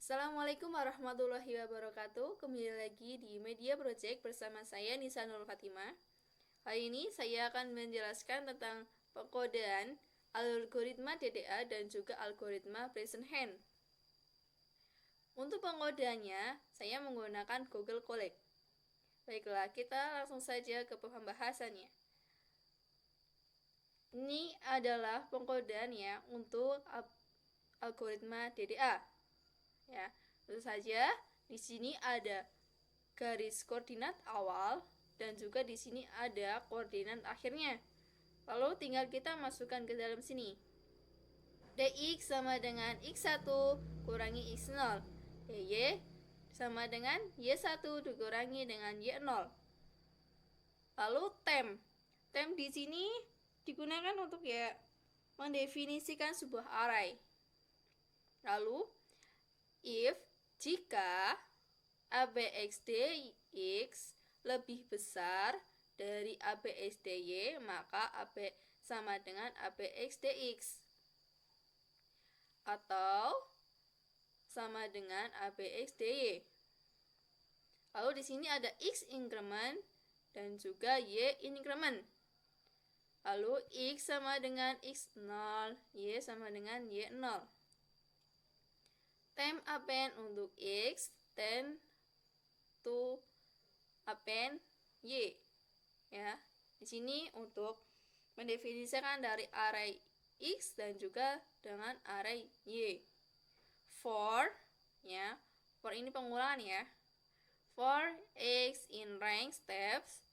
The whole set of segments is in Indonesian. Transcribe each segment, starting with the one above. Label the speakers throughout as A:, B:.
A: Assalamualaikum warahmatullahi wabarakatuh. Kembali lagi di Media Project bersama saya Nisa Nurul Fatimah. Hari ini saya akan menjelaskan tentang pengkodean algoritma DDA dan juga algoritma present hand. Untuk pengkodeannya, saya menggunakan Google Colab. Baiklah, kita langsung saja ke pembahasannya. Ini adalah pengkodean ya untuk algoritma DDA. Ya, tentu saja di sini ada garis koordinat awal dan juga di sini ada koordinat akhirnya. Lalu tinggal kita masukkan ke dalam sini. Dx sama dengan x1 kurangi x0. Dy sama dengan y1 dikurangi dengan y0. Lalu tem di sini digunakan untuk mendefinisikan sebuah array. Lalu if jika ABXDX lebih besar dari ABXDY, maka AB sama dengan ABXDX atau sama dengan ABXDY. Lalu di sini ada X increment dan juga Y increment. Lalu X sama dengan X0, Y sama dengan Y0. Tem append untuk X, tend to append Y. Ya, di sini untuk mendefinisikan dari array X dan juga dengan array Y. For ini pengulangan ya. For X in rank steps,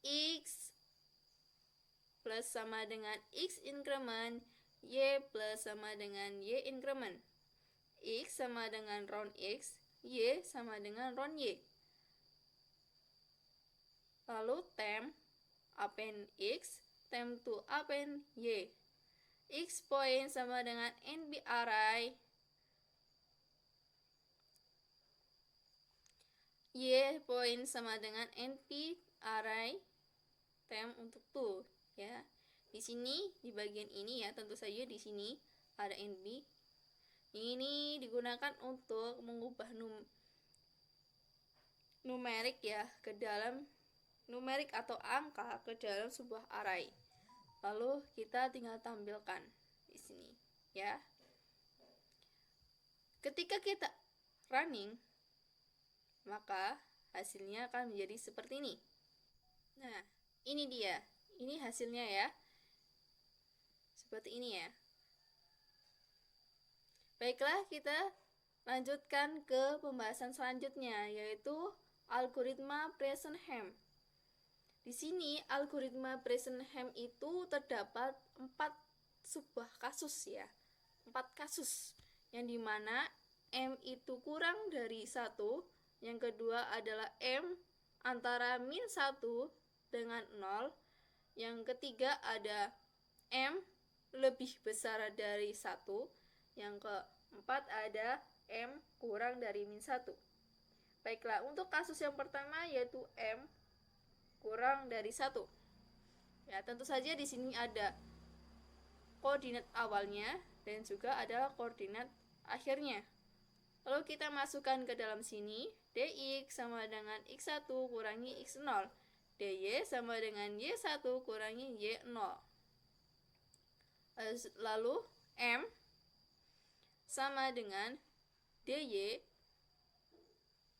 A: X plus sama dengan X increment, Y plus sama dengan Y increment. X sama dengan round X, Y sama dengan round Y. Lalu tem append X, tem to append Y. X point sama dengan NP array, Y point sama dengan NP array, tem untuk to ya. Di sini di bagian ini ya, tentu saja di sini ada NP. Ini digunakan untuk mengubah numerik ya ke dalam numerik atau angka ke dalam sebuah array. Lalu kita tinggal tampilkan di sini ya. Ketika kita running, maka hasilnya akan menjadi seperti ini. Nah, ini dia. Ini hasilnya ya. Seperti ini ya. Baiklah, kita lanjutkan ke pembahasan selanjutnya, yaitu algoritma present hand. Di sini algoritma present hand itu terdapat 4 sebuah kasus ya. 4 kasus yang dimana M itu kurang dari 1. Yang kedua adalah M antara min 1 dengan 0. Yang ketiga ada M lebih besar dari 1. Yang keempat ada M kurang dari min 1. Baiklah, untuk kasus yang pertama yaitu M kurang dari 1. Ya, tentu saja di sini ada koordinat awalnya dan juga ada koordinat akhirnya. Lalu kita masukkan ke dalam sini, dx sama dengan x1 kurangi x0, dy sama dengan y1 kurangi y0. Lalu M sama dengan dy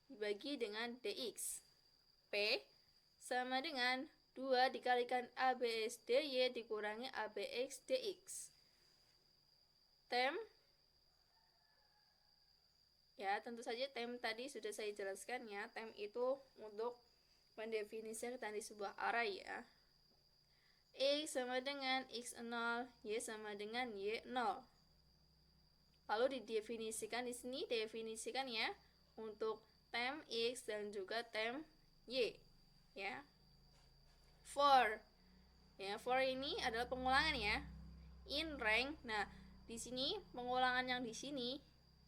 A: dibagi dengan dx. P sama dengan 2 dikalikan ABX dy dikurangi ABX dx. Tem ya, tentu saja tem tadi sudah saya jelaskan ya. Tem itu untuk mendefinisikan tadi sebuah array ya. X sama dengan x0, y sama dengan y0. Lalu didefinisikan di sini, definisikan ya untuk tem x dan juga tem y ya. For ini adalah pengulangan ya. In rank. Nah, di sini pengulangan yang di sini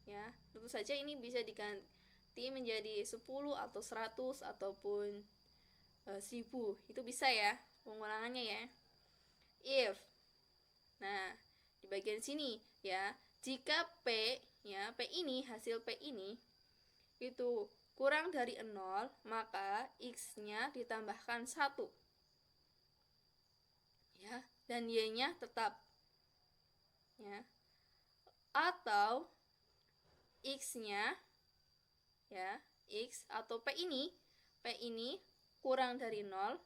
A: ya, tentu saja ini bisa diganti menjadi 10 atau 100 ataupun 1000. Itu bisa ya pengulangannya ya. If. Nah, di bagian sini ya, jika P ya, P ini, hasil P ini itu kurang dari 0, maka X-nya ditambahkan 1. Ya, dan Y-nya tetap. Ya. Atau X-nya ya, X atau P ini kurang dari 0,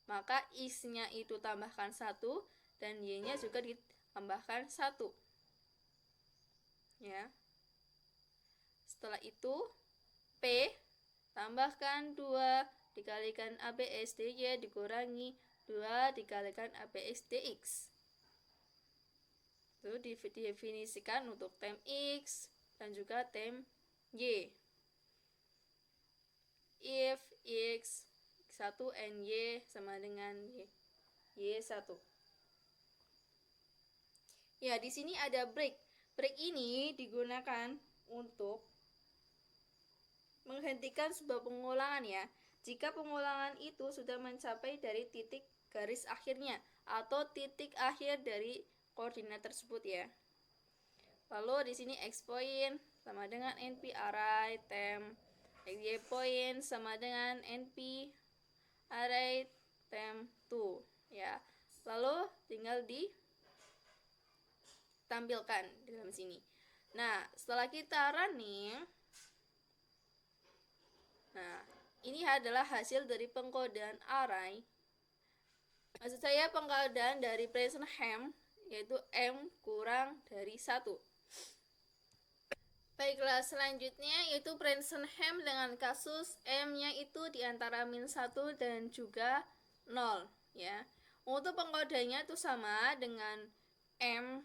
A: maka X-nya itu tambahkan 1 dan Y-nya juga ditambahkan 1. Ya. Setelah itu P tambahkan 2 dikalikan ABS DY dikurangi 2 dikalikan ABS DX. Itu didefinisikan untuk tem X dan juga tem Y. If X 1 and Y sama dengan Y1. Ya, di sini ada break. Break ini digunakan untuk menghentikan sebuah pengulangan ya. Jika pengulangan itu sudah mencapai dari titik garis akhirnya atau titik akhir dari koordinat tersebut ya. Lalu di sini X point sama dengan NP array tem Y point sama dengan NP array tem 2 ya. Lalu tinggal ditampilkan di dalam sini. Nah, setelah kita running, nah, ini adalah hasil dari pengkodean array. Maksud saya pengkodean dari present hem, yaitu M kurang dari 1. Baiklah, selanjutnya yaitu present hem dengan kasus M-nya itu diantara min 1 dan juga 0 ya. Untuk pengkodeannya itu sama dengan M.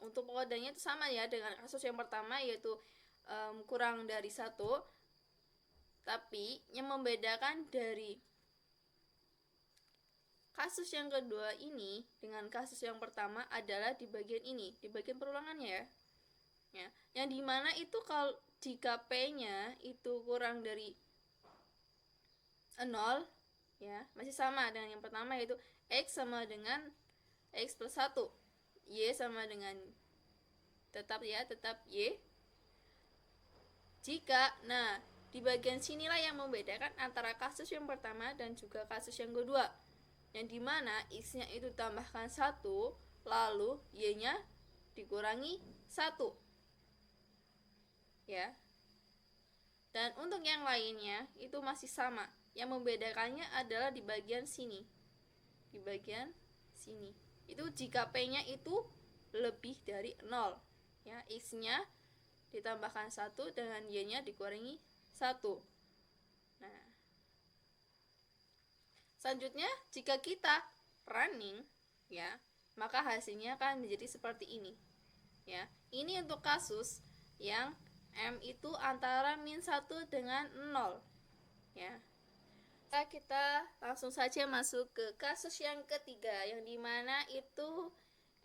A: Untuk pengkodeannya itu sama ya dengan kasus yang pertama yaitu kurang dari 1. Tapi yang membedakan dari kasus yang kedua ini dengan kasus yang pertama adalah di bagian ini, di bagian perulangannya ya. Yang dimana itu kalau jika P-nya itu kurang dari 0 ya, masih sama dengan yang pertama yaitu X sama dengan X plus 1, Y sama dengan tetap Y. Jika, nah di bagian sinilah yang membedakan antara kasus yang pertama dan juga kasus yang kedua, yang dimana X-nya itu tambahkan 1 lalu Y-nya dikurangi 1 ya. Dan untuk yang lainnya itu masih sama. Yang membedakannya adalah di bagian sini. Di bagian sini. Itu jika P-nya itu lebih dari 0 ya, X-nya ditambahkan 1 dengan Y-nya dikurangi 1. Nah, selanjutnya jika kita running ya, maka hasilnya akan menjadi seperti ini ya. Ini untuk kasus yang M itu antara min 1 dengan 0 ya. Kita langsung saja masuk ke kasus yang ketiga, yang dimana itu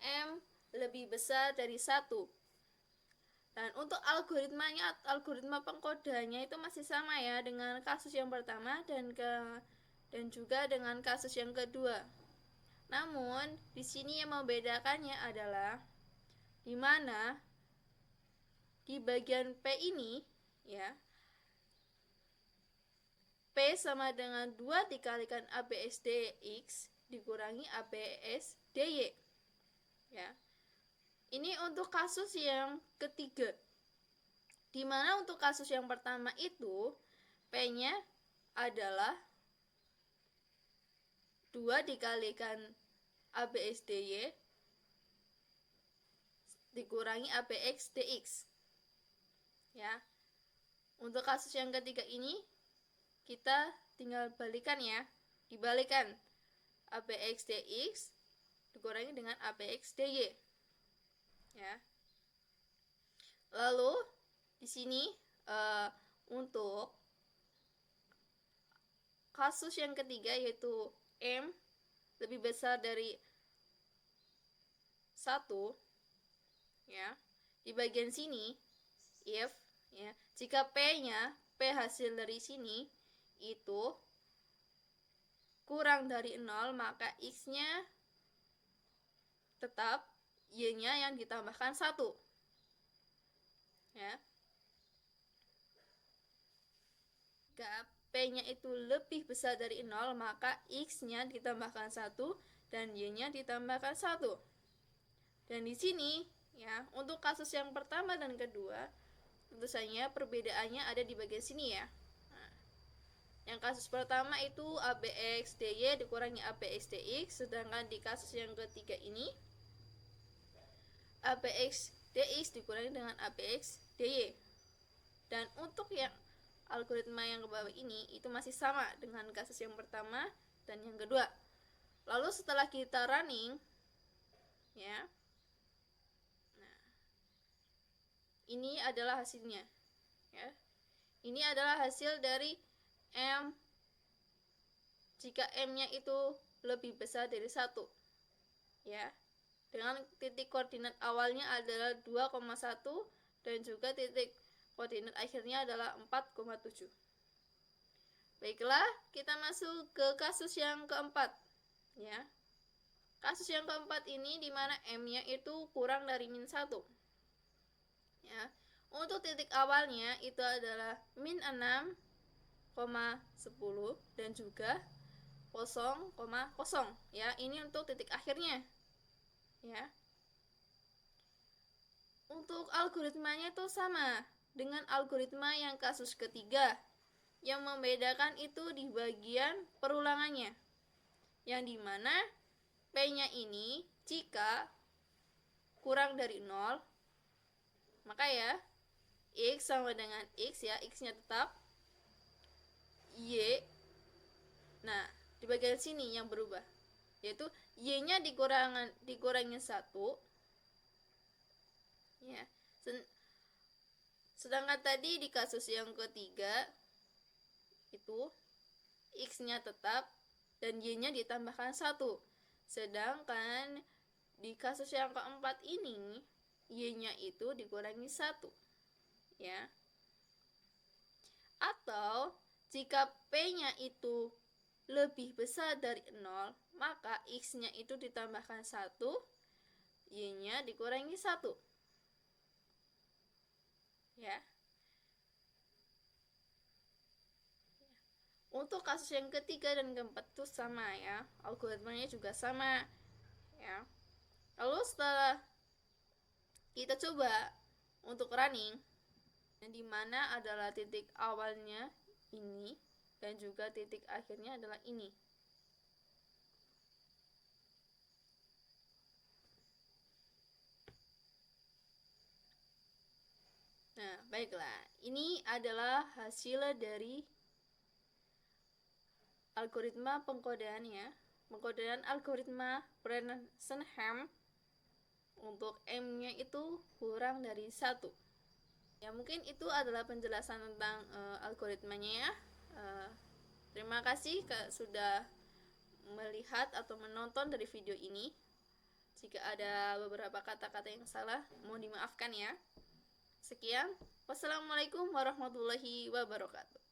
A: M lebih besar dari 1. Dan untuk algoritma pengkodeannya itu masih sama ya dengan kasus yang pertama dan juga dengan kasus yang kedua. Namun di sini yang membedakannya adalah di mana di bagian P ini ya, P sama dengan 2 dikalikan ABS DX dikurangi ABS DY ya. Ini untuk kasus yang ketiga, dimana untuk kasus yang pertama itu P-nya adalah 2 dikalikan ABS DY dikurangi ABX DX ya. Untuk kasus yang ketiga ini kita tinggal balikan ya, dibalikan ABX DX dikurangi dengan ABX DY ya. Lalu di sini untuk kasus yang ketiga yaitu M lebih besar dari 1 ya. Di bagian sini if ya, jika P-nya P hasil dari sini itu kurang dari 0, maka X-nya tetap, Y-nya yang ditambahkan 1 Ya. Jika P-nya itu lebih besar dari 0, maka X-nya ditambahkan 1 dan Y-nya ditambahkan 1. Dan di sini, ya, untuk kasus yang pertama dan kedua, tentu saja perbedaannya ada di bagian sini ya. Nah, yang kasus pertama itu ABX DY dikurangi ABX DX, sedangkan di kasus yang ketiga ini ABX DX dikurangi dengan ABX DY. Dan untuk yang algoritma yang ke bawah ini itu masih sama dengan kasus yang pertama dan yang kedua. Lalu setelah kita running, ya, nah, ini adalah hasilnya, ya. Ini adalah hasil dari M jika M-nya itu lebih besar dari 1, ya, dengan titik koordinat awalnya adalah 2,1 dan juga titik koordinat akhirnya adalah 4,7. Baiklah, kita masuk ke kasus yang keempat, ya. Kasus yang keempat ini dimana M-nya itu kurang dari min 1, ya. Untuk titik awalnya itu adalah min 6,10 dan juga 0,0, ya. Ini untuk titik akhirnya, ya. Untuk algoritmanya itu sama dengan algoritma yang kasus ketiga. Yang membedakan itu di bagian perulangannya, yang dimana P-nya ini jika kurang dari 0, maka ya X sama dengan X, ya, X-nya tetap, Y, nah di bagian sini yang berubah, yaitu Y-nya dikurangin 1, ya. Sedangkan tadi di kasus yang ketiga itu X-nya tetap dan Y-nya ditambahkan 1. Sedangkan di kasus yang keempat ini Y-nya itu dikurangi 1, ya. Atau jika P-nya itu lebih besar dari 0, maka X-nya itu ditambahkan 1, Y-nya dikurangi 1, ya. Untuk kasus yang ketiga dan keempat itu sama, ya, algoritmanya juga sama, ya. Lalu setelah kita coba untuk running, yang dimana adalah titik awalnya ini dan juga titik akhirnya adalah ini. Nah, baiklah, ini adalah hasil dari algoritma pengkodean, ya, pengkodean algoritma Bresenham untuk M-nya itu kurang dari 1. Ya, mungkin itu adalah penjelasan tentang algoritmanya, ya. Terima kasih sudah melihat atau menonton dari video ini. Jika ada beberapa kata-kata yang salah, mohon dimaafkan, ya. Sekian, wassalamualaikum warahmatullahi wabarakatuh.